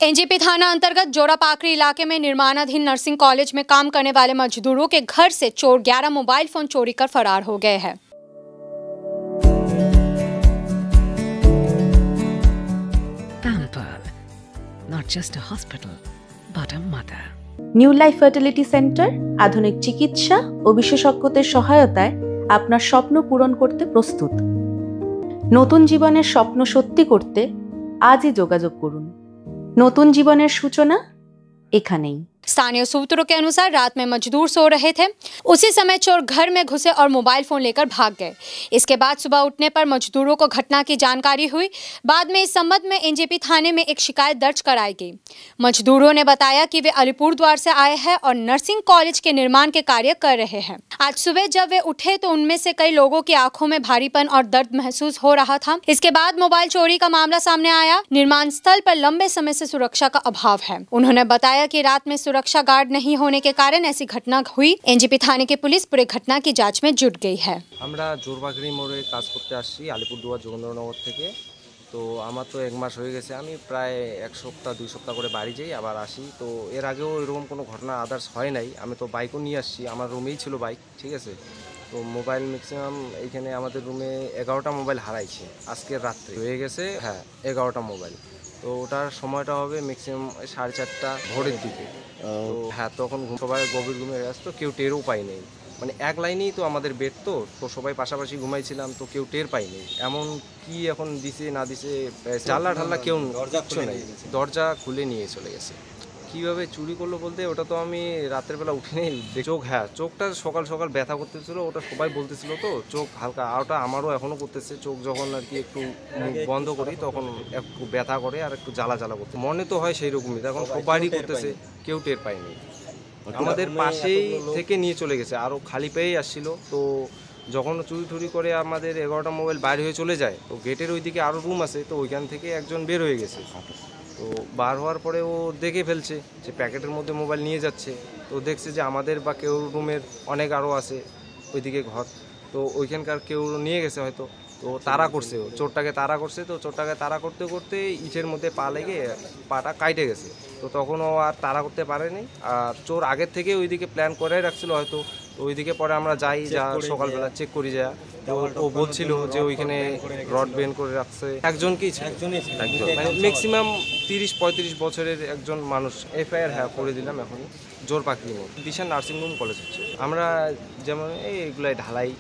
NJP थाना अंतर्गत जोड़ापाकड़ी इलाके में निर्माणाधीन नर्सिंग कॉलेज में काम करने वाले मजदूरों के घर से चोर 11 मोबाइल फोन चोरी कर फरार हो गए हैं। Not just a hospital, but a mother. New life fertility centre আধুনিক চিকিৎসা ও বিশেষজ্ঞদের সহায়তায় আপনার স্বপ্ন পূরণ করতে প্রস্তুত। নতুন জীবনের স্বপ্ন সত্যি করতে আজই যোগাযোগ করুন। নতুন জীবনের সূচনা এখানেই। स्थानीय सूत्रों के अनुसार रात में मजदूर सो रहे थे, उसी समय चोर घर में घुसे और मोबाइल फोन लेकर भाग गए। इसके बाद सुबह उठने पर मजदूरों को घटना की जानकारी हुई। बाद में इस संबंध में एनजेपी थाने में एक शिकायत दर्ज कराई गई। मजदूरों ने बताया कि वे अलीपुर द्वार से आए हैं और नर्सिंग कॉलेज के निर्माण के कार्य कर रहे हैं। आज सुबह जब वे उठे तो उनमें से कई लोगों की आंखों में भारीपन और दर्द महसूस हो रहा था। इसके बाद मोबाइल चोरी का मामला सामने आया। निर्माण स्थल पर लंबे समय से सुरक्षा का अभाव है। उन्होंने बताया कि रात में सुरक्षा गार्ड नहीं होने के कारण ऐसी घटना हुई। एनजेपी थाने की पुलिस पूरे घटना की जांच में जुट गई है। আমরা জোরবাগড়ি মোড়ে কাজ করতে আসছি আলিপুরদুয়ার যোগেন্দ্রনগর থেকে। তো আমার তো এক মাস হয়ে গেছে, আমি প্রায় এক সপ্তাহ 2 সপ্তাহ করে বাড়ি যাই আবার আসি। তো এর আগেও এরকম কোনো ঘটনা আদার্স হয় নাই। আমি তো বাইকও নিয়ে আসছি, আমার রুমেই ছিল বাইক, ঠিক আছে। তো মোবাইল ম্যাক্সিমাম এইখানে আমাদের রুমে 11টা মোবাইল হারাইছে আজকের রাত্রে হয়ে গেছে। হ্যাঁ, 11টা মোবাইল। তো ওটার সময়টা হবে ম্যাক্সিমাম 4:30 ভোরের দিকে। তো হ্যাঁ, তখন সবাই গভীর ঘুমে আসতো, কেউ টেরও পায়নি। মানে এক লাইনেই তো আমাদের বেড, তো সবাই পাশাপাশি ঘুমাইছিলাম, তো কেউ টের পাইনি। এমন কি এখন দিছে না দিছে, জানলা ঠাল্লা কেউ কিচ্ছু নেই, দরজা খুলে নিয়ে চলে গেছে। কীভাবে চুরি করলো বলতে, ওটা তো আমি রাতের বেলা উঠিনি। চোখ, হ্যাঁ চোখটা সকাল সকাল ব্যথা করতেছিল, ওটা সবাই বলতেছিল। তো চোখ হালকা, আর ওটা আমারও এখনও করতেছে। চোখ যখন আর কি একটু বন্ধ করি তখন একটু ব্যথা করে আর একটু জ্বালা জ্বালা করতে মনে তো হয় সেই রকমই। এখন সবারই করতেছে, কেউ টের পায়নি। আমাদের পাশেই থেকে নিয়ে চলে গেছে, আরও খালি পেয়েই আসছিল। তো যখন চুরি টুরি করে আমাদের 11টা মোবাইল বাইরে হয়ে চলে যায়, তো গেটের ওইদিকে আরও রুম আছে, তো ওইখান থেকে একজন বের হয়ে গেছে। তো বার হওয়ার পরে ও দেখে ফেলছে যে প্যাকেটের মধ্যে মোবাইল নিয়ে যাচ্ছে। তো দেখছে যে আমাদের বা কেউ রুমের অনেক আরও আছে ওইদিকে ঘর, তো ওইখানকার কেউ নিয়ে গেছে হয়তো। তো তাড়া করছে, ও চোরটাকে তাড়া করছে। তো চোরটাকে তাড়া করতে করতে ইটের মধ্যে পা লেগে পাটা কাইটে গেছে। তো তখন ও আর তাড়া করতে পারেনি। আর চোর আগের থেকে ওইদিকে প্ল্যান করে রাখছিল হয়তো। তো ওইদিকে পরে আমরা যাই, যা সকালবেলা চেক করি যা, ও বলছিল যে ওইখানে রড বেন্ড করে রাখছে। একজনকেই একজন মানে ম্যাক্সিমাম 30-35 বছরের একজন মানুষ। এফআইআর হ্যাঁ করে দিলাম এখনই। জোরপাকড়ি মোড় দিশা নার্সিংহোম কলেজ হচ্ছে। আমরা যেমন এইগুলাই ঢালাই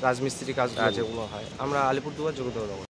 রাজমিস্ত্রি কাজ যেগুলো হয়, আমরা আলিপুরদুয়ার যোগেন্দ্রনগর।